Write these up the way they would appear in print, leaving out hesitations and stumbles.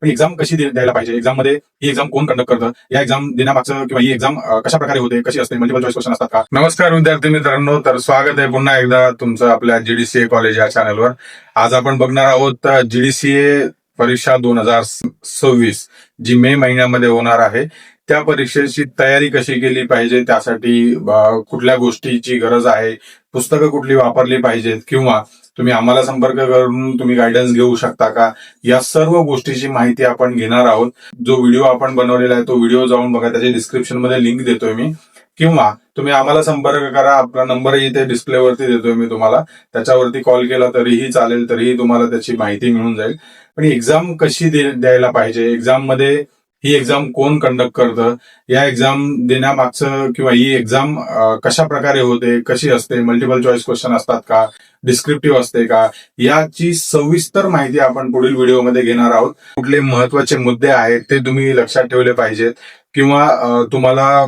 पण एक्झाम कशी द्यायला पाहिजे, एक्झाम मध्ये ही एक्झाम कोण कंडक्ट करतं, या एक्झाम देण्यामागचं किंवा ही एक्झाम कशा प्रकारे होते, कशी असते, मल्टिपल चॉईस क्वेश्चन असतात का. नमस्कार विद्यार्थी मित्रांनो, तर स्वागत आहे पुन्हा एकदा तुमचं आपल्या जीडीसीए कॉलेज या चॅनलवर. आज आपण बघणार आहोत जीडीसीए परीक्षा 2026 जी मे महिन्यामध्ये होणार आहे. त्या परीक्षेची तयारी कशी केली पाहिजे, त्यासाठी कुठल्या गोष्टीची गरज आहे, पुस्तकं कुठली वापरली पाहिजेत, किंवा तुम्ही आम्हाला संपर्क करून तुम्ही गायडन्स घेऊ शकता का, या सर्व गोष्टीची माहिती आपण घेणार आहोत. जो व्हिडिओ आपण बनवलेला आहे तो व्हिडिओ जाऊन बघा, त्याच्या डिस्क्रिप्शन मध्ये लिंक देतोय मी, किंवा तुम्ही आम्हाला संपर्क करा. आपला नंबरही इथे डिस्प्लेवरती देतोय मी तुम्हाला, त्याच्यावरती कॉल केला तरीही चालेल, तरीही तुम्हाला त्याची माहिती मिळून जाईल. पण एक्झाम कशी द्यायला पाहिजे, एक्झाम मध्ये ही एक्झाम कोण कंडक्ट करतं, या एक्झाम देण्यामागचं किंवा ही एक्झाम कशा प्रकारे होते, कशी असते, मल्टिपल चॉईस क्वेश्चन असतात का, डिस्क्रिप्टिव्ह असते का, याची सविस्तर माहिती आपण पुढील व्हिडिओमध्ये घेणार आहोत. कुठले महत्वाचे मुद्दे आहेत ते तुम्ही लक्षात ठेवले पाहिजेत, किंवा तुम्हाला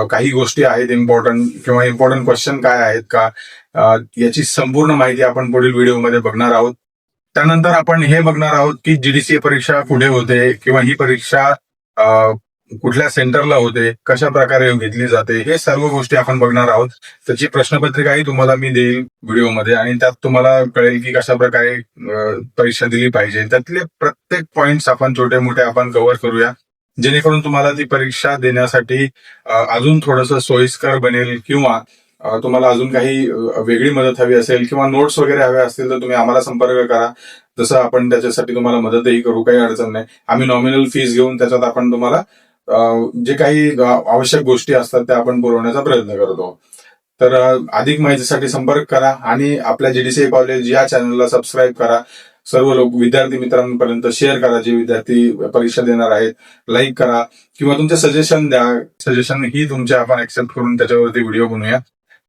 काही गोष्टी आहेत इम्पॉर्टंट, किंवा इम्पॉर्टंट क्वेश्चन काय आहेत का, याची संपूर्ण माहिती आपण पुढील व्हिडिओमध्ये बघणार आहोत. त्यानंतर आपण हे बघणार आहोत की जीडीसीए परीक्षा कुठे होते, किंवा ही परीक्षा कुठल्या सेंटरला होते, कशा प्रकारे घेतली जाते, हे सर्व गोष्टी आपण बघणार आहोत. त्याची प्रश्नपत्रिकाही तुम्हाला मी देईल व्हिडिओमध्ये, आणि त्यात तुम्हाला कळेल की कशा प्रकारे परीक्षा दिली पाहिजे. त्यातले प्रत्येक पॉइंट्स आपण छोटे मोठे आपण कव्हर करूया, जेणेकरून तुम्हाला ती परीक्षा देण्यासाठी अजून थोडंसं सोयीस्कर बनेल, किंवा तुम्हाला अजून काही वेगळी मदत हवी असेल किंवा नोट्स वगैरे हवे असतील तर तुम्ही आम्हाला संपर्क करा. जसं आपण त्याच्यासाठी तुम्हाला मदतही करू, काही अडचण नाही. आम्ही नॉमिनल फीस घेऊन त्याच्यात आपण तुम्हाला जे काही आवश्यक गोष्टी असतात त्या आपण पुरवण्याचा प्रयत्न करतो. तर अधिक माहितीसाठी संपर्क करा, आणि आपल्या जीडीसीए कॉलेज या चॅनलला सबस्क्राईब करा. सर्व लोक विद्यार्थी मित्रांपर्यंत शेअर करा, जे विद्यार्थी परीक्षा देणार आहेत. लाईक करा, किंवा तुमचे सजेशन द्या. सजेशन ही तुमचे आपण ऍक्सेप्ट करून त्याच्यावरती व्हिडिओ बनवूया.